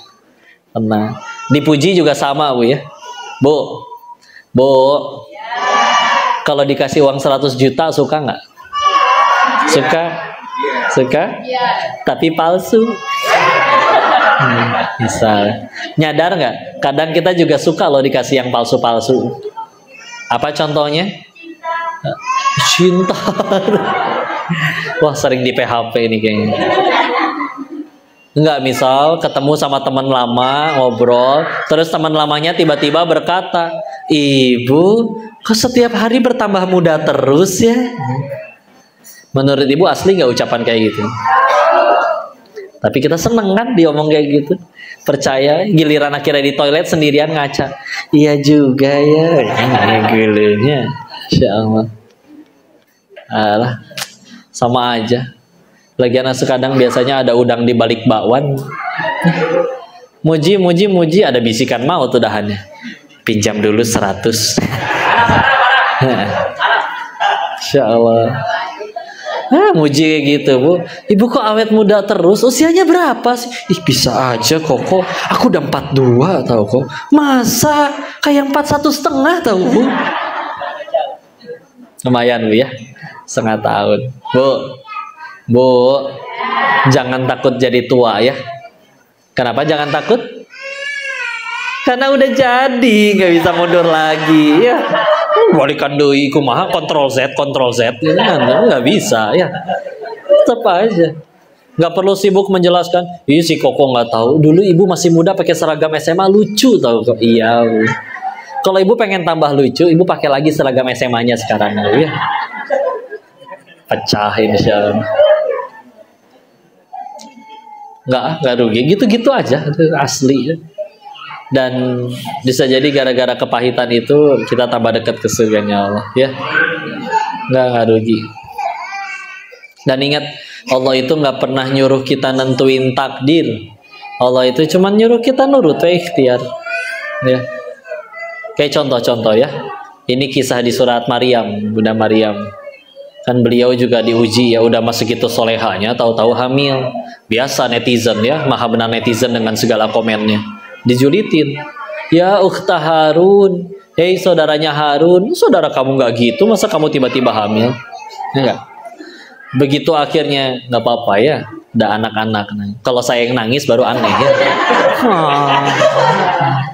Tenang. Dipuji juga sama Bu ya. Bu, kalau dikasih uang 100 juta suka nggak? Suka? Tapi palsu. Misal, nyadar nggak? Kadang kita juga suka loh dikasih yang palsu-palsu. Apa contohnya? Cinta. Wah, sering di PHP ini kayaknya. Enggak, misal ketemu sama teman lama, ngobrol, terus teman lamanya tiba-tiba berkata, "Ibu, kok setiap hari bertambah muda terus ya?" Menurut ibu asli nggak ucapan kayak gitu? Tapi kita seneng kan diomong kayak gitu. Percaya, giliran akhirnya di toilet sendirian ngaca. Iya juga ya, gilirannya. Insya Allah. Alah, sama aja. Lagian kadang biasanya ada udang di balik bakwan. Muji, ada bisikan maut udahannya. Pinjam dulu 100. Insya Allah. Muji kayak gitu Bu. Ibu kok awet muda terus? Usianya berapa sih? Bisa aja kok. Aku udah 42 tahu kok. Masa kayak 41,5 tahu Bu? Lumayan Bu ya. Setengah tahun. Bu, jangan takut jadi tua ya. Kenapa jangan takut? Karena udah jadi, nggak bisa mundur lagi ya. Balikan doi kumaha kontrol Z nggak bisa ya. Tetap aja. Nggak perlu sibuk menjelaskan. Iya si Koko nggak tahu. Dulu ibu masih muda pakai seragam SMA lucu tahu kok. Iya Bu. Kalau ibu pengen tambah lucu, ibu pakai lagi seragam SMA-nya sekarang ya. Pecah insya Allah. Nggak rugi. Gitu-gitu aja. Asli ya. Dan bisa jadi gara-gara kepahitan itu kita tambah dekat ke surganya Allah ya. Nggak rugi. Dan ingat, Allah itu nggak pernah nyuruh kita nentuin takdir. Allah itu cuma nyuruh kita nurut ikhtiar ya. Kayak contoh-contoh ya. Ini kisah di surat Maryam, Bunda Maryam. Kan beliau juga diuji ya, udah masuk gitu solehanya, tahu-tahu hamil. Biasa netizen ya, maha benar netizen dengan segala komennya. Dijulitin, ya ukhta Harun, hei saudaranya Harun, saudara kamu nggak gitu, masa kamu tiba-tiba hamil? Enggak. Begitu akhirnya nggak apa-apa ya, ada anak-anak. Kalau saya yang nangis baru aneh ya.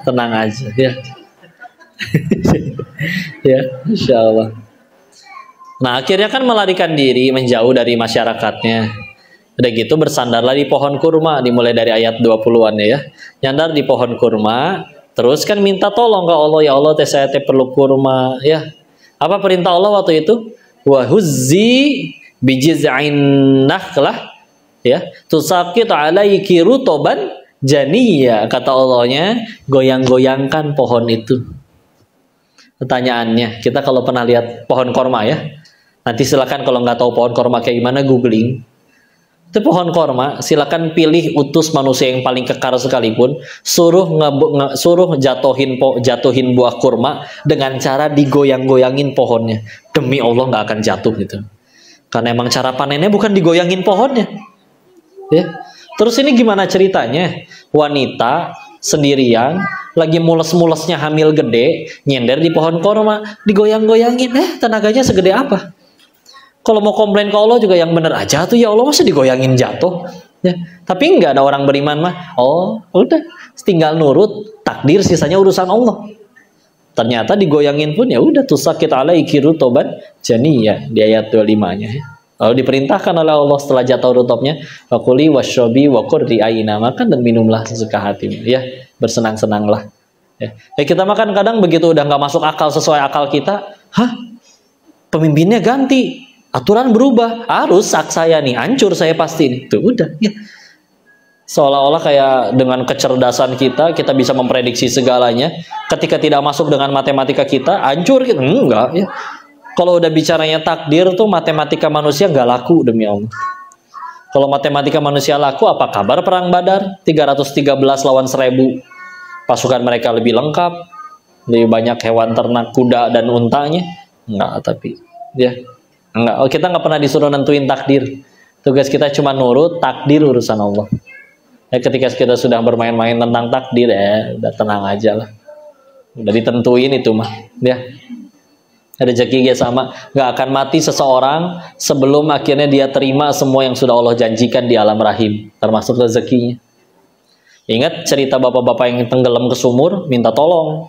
Tenang aja ya. Ya, Insya Allah. Nah akhirnya kan melarikan diri menjauh dari masyarakatnya. Udah gitu bersandarlah di pohon kurma, dimulai dari ayat 20-an ya. Nyandar di pohon kurma, terus kan minta tolong ke Allah, ya Allah saya perlu kurma ya. Apa perintah Allah waktu itu? Wa huzzi bijiz'in nakhlah ya, tusaqit 'alaiki rutoban janiyya. Kata Allahnya, goyang-goyangkan pohon itu. Pertanyaannya, kita kalau pernah lihat pohon korma ya, nanti silakan kalau nggak tahu pohon korma kayak gimana googling. Itu pohon korma, silakan pilih utus manusia yang paling kekar sekalipun, suruh jatuhin buah kurma dengan cara digoyang-goyangin pohonnya. Demi Allah nggak akan jatuh gitu. Karena emang cara panennya bukan digoyangin pohonnya. Ya. Terus ini gimana ceritanya? Wanita sendirian, lagi mules-mulesnya hamil gede, nyender di pohon korma, digoyang-goyangin, tenaganya segede apa? Kalau mau komplain ke Allah juga yang bener aja tuh, ya Allah masa digoyangin jatuh ya. Tapi nggak ada orang beriman mah, oh udah tinggal nurut takdir, sisanya urusan Allah. Ternyata digoyangin pun ya udah, tusaqit 'alaiki rutoban janiyya di ayat 25-nya ya. Lalu diperintahkan oleh Allah setelah jatuh rutobnya, fakuli washrobi wakurri aina, makan dan minumlah sesuka hatimu ya, bersenang-senanglah ya. Kita makan kadang begitu udah nggak masuk akal sesuai akal kita, pemimpinnya ganti, aturan berubah, rusak saya nih, hancur saya pasti nih. Tuh udah ya. Seolah-olah kayak dengan kecerdasan kita bisa memprediksi segalanya. Ketika tidak masuk dengan matematika kita, hancur gitu. Enggak ya. Kalau udah bicaranya takdir tuh matematika manusia nggak laku demi Allah. Kalau matematika manusia laku, apa kabar perang Badar? 313 lawan 1000. Pasukan mereka lebih lengkap, lebih banyak hewan ternak, kuda dan untanya. Enggak, tapi ya enggak. Oh, kita nggak pernah disuruh nentuin takdir. Tugas kita cuma nurut, takdir urusan Allah. Ya, ketika kita sudah bermain-main tentang takdir, udah tenang aja lah. Udah ditentuin itu mah, ya. Rezeki sama, nggak akan mati seseorang sebelum akhirnya dia terima semua yang sudah Allah janjikan di alam rahim, termasuk rezekinya. Ingat cerita bapak-bapak yang tenggelam ke sumur, minta tolong.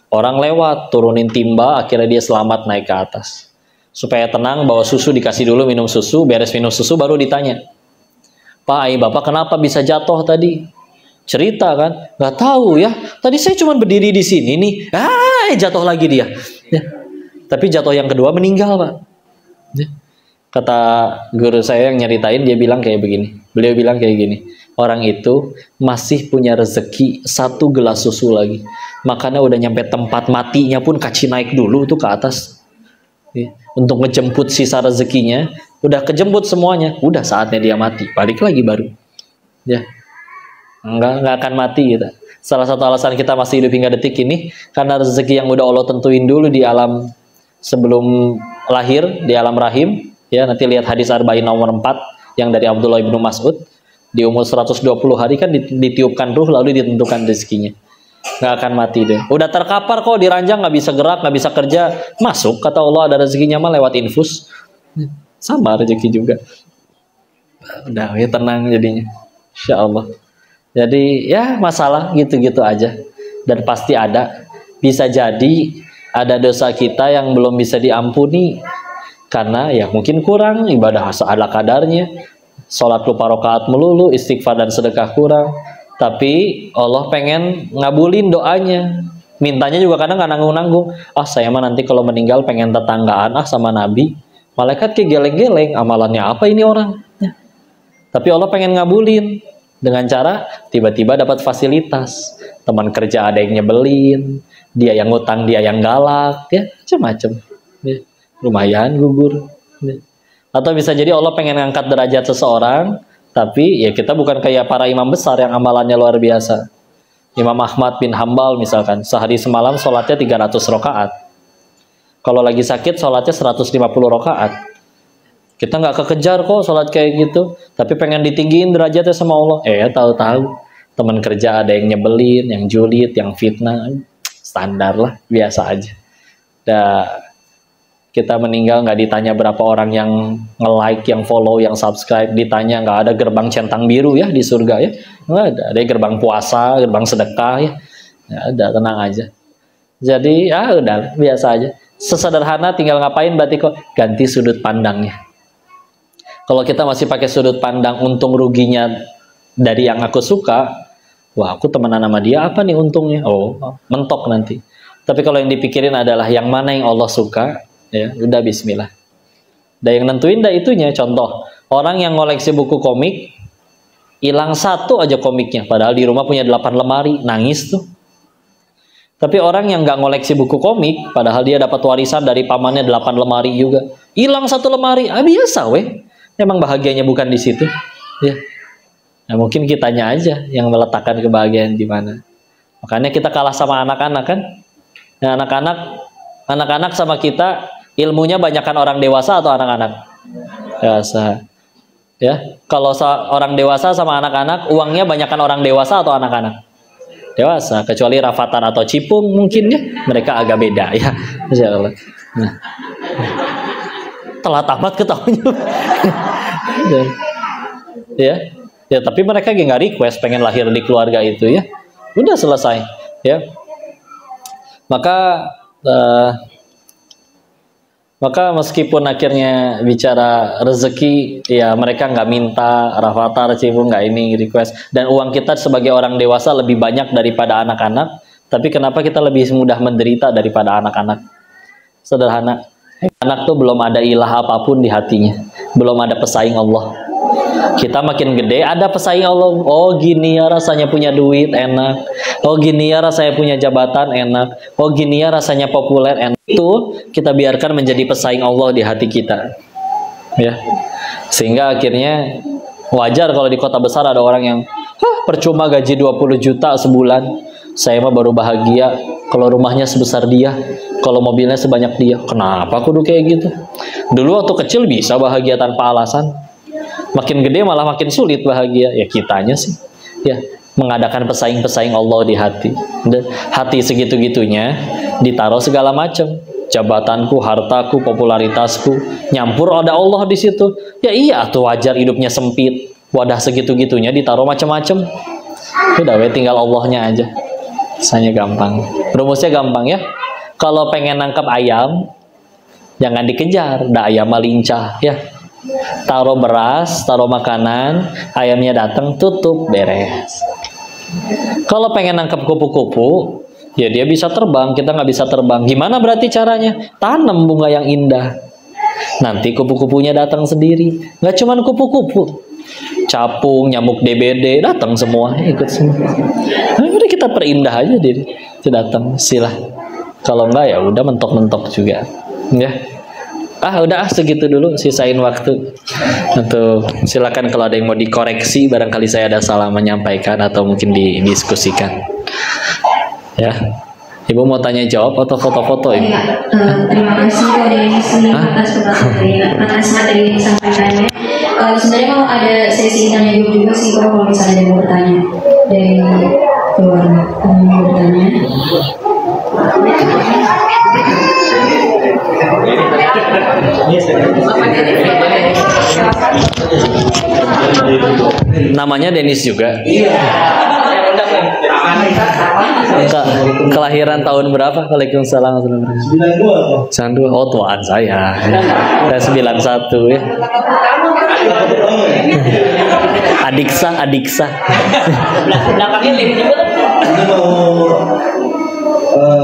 Orang lewat, turunin timba, akhirnya dia selamat naik ke atas. Supaya tenang, bawa susu, dikasih dulu minum susu, beres minum susu baru ditanya, Pak, bapak kenapa bisa jatuh tadi? Cerita kan, nggak tahu ya. Tadi saya cuma berdiri di sini nih, jatuh lagi dia. Ya. Tapi jatuh yang kedua meninggal, Pak. Ya. Kata guru saya yang nyeritain, dia bilang kayak begini. Beliau bilang kayak gini, orang itu masih punya rezeki 1 gelas susu lagi. Makanya udah nyampe tempat matinya pun kaci naik dulu tuh ke atas. Ya. Untuk ngejemput sisa rezekinya, udah kejemput semuanya, udah saatnya dia mati, balik lagi baru. Ya. Enggak akan mati gitu. Salah satu alasan kita masih hidup hingga detik ini karena rezeki yang udah Allah tentuin dulu di alam sebelum lahir, di alam rahim. Ya, nanti lihat hadis Arba'in nomor 4 yang dari Abdullah bin Mas'ud, di umur 120 hari kan ditiupkan ruh lalu ditentukan rezekinya. Nggak akan mati deh. Udah terkapar kok di ranjang, nggak bisa gerak, nggak bisa kerja, masuk kata Allah, ada rezekinya mah lewat infus. Sama rezeki juga. Udah ya tenang jadinya, insya Allah. Jadi ya masalah gitu-gitu aja, dan pasti ada. Bisa jadi ada dosa kita yang belum bisa diampuni karena ya mungkin kurang ibadah ala kadarnya, sholat lupa rakaat melulu, istighfar dan sedekah kurang. Tapi Allah pengen ngabulin doanya, mintanya juga kadang nggak nanggung-nanggung. Saya mah nanti kalau meninggal pengen tetanggaan sama Nabi. Malaikat kayak geleng-geleng, amalannya apa ini orang? Ya. Tapi Allah pengen ngabulin dengan cara tiba-tiba dapat fasilitas, teman kerja ada yang nyebelin, dia yang ngutang, dia yang galak, ya macam-macam. Ya. Lumayan gugur. Ya. Atau bisa jadi Allah pengen ngangkat derajat seseorang, tapi ya kita bukan kayak para imam besar yang amalannya luar biasa. Imam Ahmad bin Hambal misalkan, sehari semalam sholatnya 300 rakaat. Kalau lagi sakit sholatnya 150 rakaat. Kita nggak kekejar kok sholat kayak gitu, tapi pengen ditinggiin derajatnya sama Allah. Tahu-tahu teman kerja ada yang nyebelin, yang julid, yang fitnah, standar lah, biasa aja. Kita meninggal nggak ditanya berapa orang yang nge-like, yang follow, yang subscribe, ditanya nggak ada gerbang centang biru ya di surga ya, nggak ada. Ada gerbang puasa, gerbang sedekah ya, nggak ada, tenang aja. Jadi ya udah biasa aja. Sesederhana tinggal ngapain berarti kok ganti sudut pandangnya. Kalau kita masih pakai sudut pandang untung ruginya dari yang aku suka, wah aku temenan sama dia apa nih untungnya? Mentok nanti. Tapi kalau yang dipikirin adalah yang mana yang Allah suka, ya udah bismillah. Dan yang nentuin dah itunya. Contoh, orang yang ngoleksi buku komik, hilang 1 aja komiknya, padahal di rumah punya 8 lemari, nangis tuh. Tapi orang yang nggak ngoleksi buku komik, padahal dia dapat warisan dari pamannya 8 lemari juga, hilang 1 lemari, biasa weh. Emang bahagianya bukan di situ, ya. Nah, mungkin kitanya aja yang meletakkan kebahagiaan di mana. Makanya kita kalah sama anak-anak kan. Nah, anak-anak sama kita ilmunya banyakkan orang dewasa atau anak-anak? Dewasa. Ya, kalau orang dewasa sama anak-anak, uangnya banyakkan orang dewasa atau anak-anak? Dewasa, kecuali Rafathar atau Cipung mungkin ya, mereka agak beda ya. Insyaallah. Nah. Telat amat ketahunya. Ya, tapi mereka nggak request pengen lahir di keluarga itu ya. Udah selesai ya. Maka meskipun akhirnya bicara rezeki, ya mereka nggak minta, Rafathar, Cipung nggak ini request, dan uang kita sebagai orang dewasa lebih banyak daripada anak-anak, tapi kenapa kita lebih mudah menderita daripada anak-anak? Sederhana, anak tuh belum ada ilah apapun di hatinya, belum ada pesaing Allah. Kita makin gede ada pesaing Allah. Oh gini ya rasanya punya duit, enak. Oh gini ya rasanya punya jabatan, enak. Oh gini ya rasanya populer, enak. Itu kita biarkan menjadi pesaing Allah di hati kita, ya. Sehingga akhirnya Wajar kalau di kota besar ada orang yang percuma gaji 20 juta sebulan, saya mah baru bahagia kalau rumahnya sebesar dia, kalau mobilnya sebanyak dia. Kenapa kudu kayak gitu? Dulu waktu kecil bisa bahagia tanpa alasan, makin gede malah makin sulit bahagia. Ya kitanya sih ya mengadakan pesaing-pesaing Allah di hati. Hati segitu-gitunya ditaruh segala macam, jabatanku, hartaku, popularitasku, nyampur ada Allah di situ. Ya iya tuh wajar hidupnya sempit, wadah segitu-gitunya ditaruh macam-macam. Udah tinggal Allahnya aja. Rasanya gampang. Rumusnya gampang ya. Kalau pengen nangkap ayam, jangan dikejar, dah ayam lincah ya. Taruh beras, taruh makanan, ayamnya datang, tutup, beres. Kalau pengen nangkap kupu-kupu, ya dia bisa terbang, kita nggak bisa terbang. Gimana berarti caranya? Tanam bunga yang indah. Nanti kupu-kupunya datang sendiri. Nggak cuman kupu-kupu, capung, nyamuk DBD datang semua, ikut semua. Nah, udah kita perindah aja diri, itu datang, silah. Kalau enggak ya udah mentok-mentok juga, ya. Udah segitu dulu, sisain waktu untuk silakan kalau ada yang mau dikoreksi, barangkali saya ada salah menyampaikan atau mungkin didiskusikan. Ya, Ibu mau tanya jawab atau foto-foto Ibu? Terima kasih Pak Denny atas materi yang disampaikannya. Sebenarnya mau ada sesi tanya jawab juga sih kalau misalnya ada yang mau bertanya dari keluarga yang mau bertanya. Namanya Dennis juga. Kelahiran tahun berapa? Waalaikumsalam. 92. Oh, tuaan saya. Saya 91 ya. Adiksa. Ini mau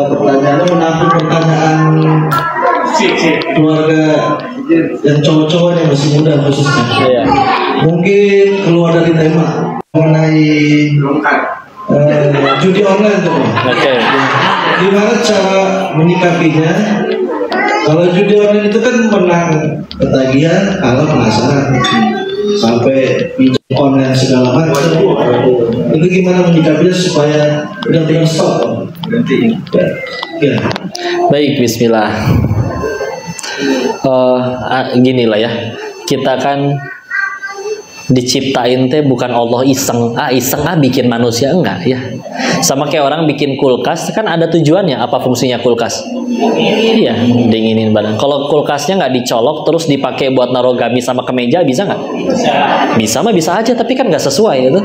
pertanyaannya menampung pertanyaan keluarga yang cowok-cowok yang masih muda khususnya. Iya. Mungkin keluar dari tema mengenai judi online tuh. Oke. Gimana cara menyikapinya? Kalau judi online itu kan menang ketagihan, kalah penasaran, sampai pinjam online segala macam. Itu gimana menyikapinya supaya benar-benar stop? Berhenti. Ya. Baik, Bismillah. Ginilah ya, kita kan diciptain teh bukan Allah iseng bikin manusia, enggak ya. Sama kayak orang bikin kulkas kan ada tujuannya. Apa fungsinya kulkas? Iya, dinginin badan. Kalau kulkasnya nggak dicolok terus dipakai buat naruh gamis sama kemeja, bisa nggak? Bisa mah bisa aja, tapi kan nggak sesuai itu.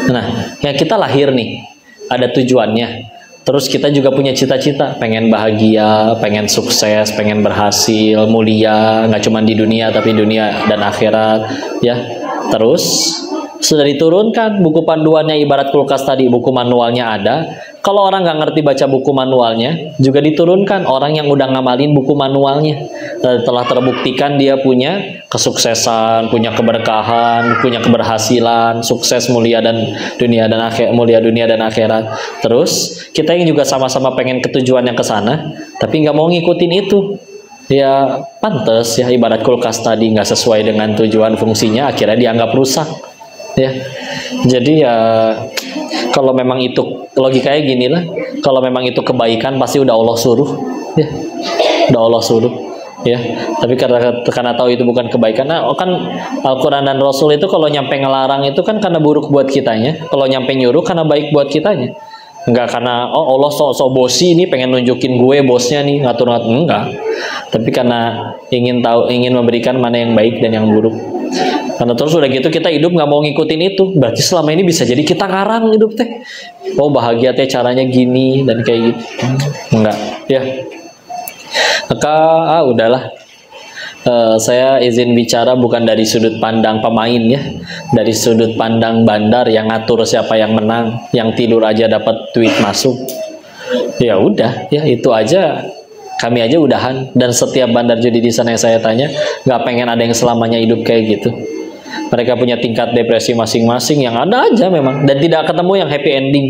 Nah, ya kita lahir nih ada tujuannya. Terus kita juga punya cita-cita, pengen bahagia, pengen sukses, pengen berhasil, mulia, nggak cuma di dunia tapi dunia dan akhirat, ya. Terus sudah diturunkan buku panduannya, ibarat kulkas tadi, buku manualnya ada. Kalau orang nggak ngerti baca buku manualnya, juga diturunkan orang yang udah ngamalin buku manualnya. Telah terbuktikan dia punya kesuksesan, punya keberkahan, punya keberhasilan, sukses, mulia dan dunia dan akhirat, mulia dunia dan akhirat. Terus kita yang juga sama-sama pengen ketujuan yang ke sana, tapi nggak mau ngikutin itu. Ya pantas ya, ibarat kulkas tadi nggak sesuai dengan tujuan fungsinya, akhirnya dianggap rusak. Ya, jadi ya kalau memang itu logikanya gini lah, kalau memang itu kebaikan pasti udah Allah suruh, ya, udah Allah suruh, ya. Tapi karena tahu itu bukan kebaikan, nah kan Al-Quran dan Rasul itu kalau nyampe ngelarang itu kan karena buruk buat kitanya, kalau nyampe nyuruh karena baik buat kitanya. Enggak karena Allah sok bosi ini pengen nunjukin gue bosnya nih, ngatur-ngatur, enggak. Tapi karena ingin memberikan mana yang baik dan yang buruk. Karena terus udah gitu kita hidup nggak mau ngikutin itu, berarti selama ini bisa jadi kita ngarang hidup teh. Oh bahagia teh caranya gini dan kayak gitu. Enggak, ya. Maka udahlah. Saya izin bicara bukan dari sudut pandang pemain ya, dari sudut pandang bandar yang ngatur siapa yang menang, yang tidur aja dapat duit masuk. Ya udah, ya itu aja. Kami aja udahan, dan setiap bandar judi di sana yang saya tanya nggak pengen ada yang selamanya hidup kayak gitu. Mereka punya tingkat depresi masing-masing yang ada aja memang, dan tidak ketemu yang happy ending.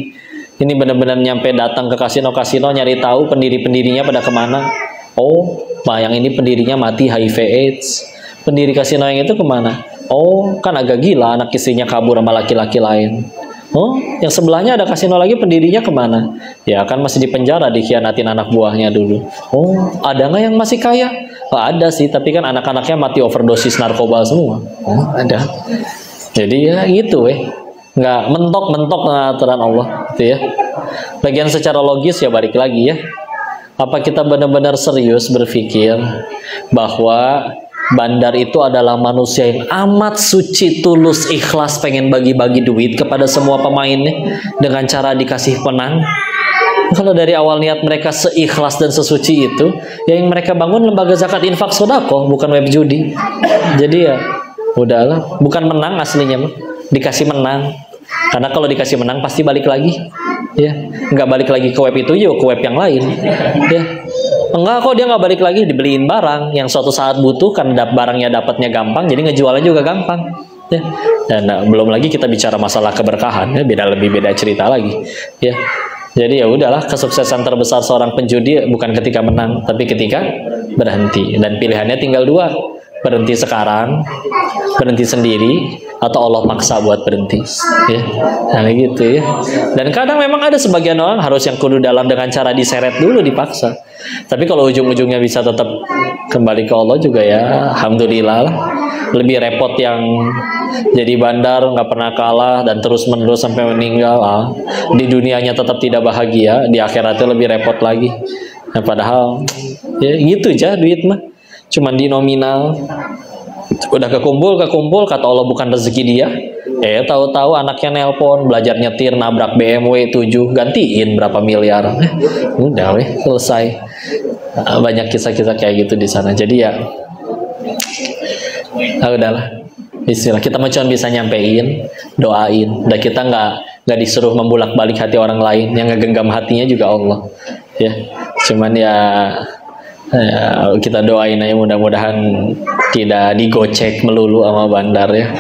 Ini benar-benar nyampe datang ke kasino-kasino nyari tahu pendiri-pendirinya pada kemana. Oh, yang ini pendirinya mati HIV AIDS. Pendiri kasino yang itu kemana? Oh, kan agak gila anak istrinya kabur sama laki-laki lain. Oh, yang sebelahnya ada kasino lagi, pendirinya kemana? Ya kan masih di penjara, dikhianatin anak buahnya dulu. Oh, ada nggak yang masih kaya? Oh, ada sih, tapi kan anak-anaknya mati overdosis narkoba semua. Oh, ada. Jadi ya gitu nggak mentok-mentok aturan Allah gitu ya. Bagian secara logis ya balik lagi ya. Apa kita benar-benar serius berpikir bahwa bandar itu adalah manusia yang amat suci, tulus, ikhlas pengen bagi-bagi duit kepada semua pemainnya dengan cara dikasih penang? Kalau dari awal niat mereka seikhlas dan sesuci itu, yang mereka bangun lembaga zakat infak sedekah, bukan web judi. Jadi ya udahlah, bukan menang aslinya mah, dikasih menang. Karena kalau dikasih menang pasti balik lagi, ya nggak balik lagi ke web itu, yuk ke web yang lain, ya. Enggak kok, dia nggak balik lagi, dibeliin barang yang suatu saat butuh, kan barangnya dapatnya gampang, jadi ngejualnya juga gampang, ya. Dan belum lagi kita bicara masalah keberkahan, ya, lebih beda cerita lagi, ya. Jadi ya udahlah, kesuksesan terbesar seorang penjudi bukan ketika menang, tapi ketika berhenti. Dan pilihannya tinggal dua, berhenti sekarang, berhenti sendiri, atau Allah maksa buat berhenti, ya. Nah gitu ya. Dan kadang memang ada sebagian orang harus yang kudu dalam dengan cara diseret dulu, dipaksa. Tapi kalau ujung-ujungnya bisa tetap kembali ke Allah juga ya alhamdulillah lah. Lebih repot yang jadi bandar nggak pernah kalah dan terus-menerus sampai meninggal, di dunianya tetap tidak bahagia, di akhiratnya lebih repot lagi. Nah, padahal ya gitu aja duit mah cuman di nominal. Udah kekumpul kata Allah bukan rezeki dia. Tahu-tahu anaknya nelpon, belajar nyetir, nabrak BMW 7, gantiin berapa miliar. Udah selesai. Banyak kisah-kisah kayak gitu di sana. Jadi ya udahlah. Istilah kita cuma bisa nyampein, doain. Dan kita nggak disuruh membulak-balik hati orang lain. Yang ngegenggam hatinya juga Allah. Ya, cuman ya kita doain aja mudah-mudahan tidak digocek melulu sama bandar ya.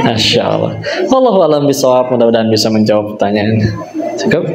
Masya Allah. Wallahu a'lam bishawab, mudah-mudahan bisa menjawab pertanyaan. Cukup.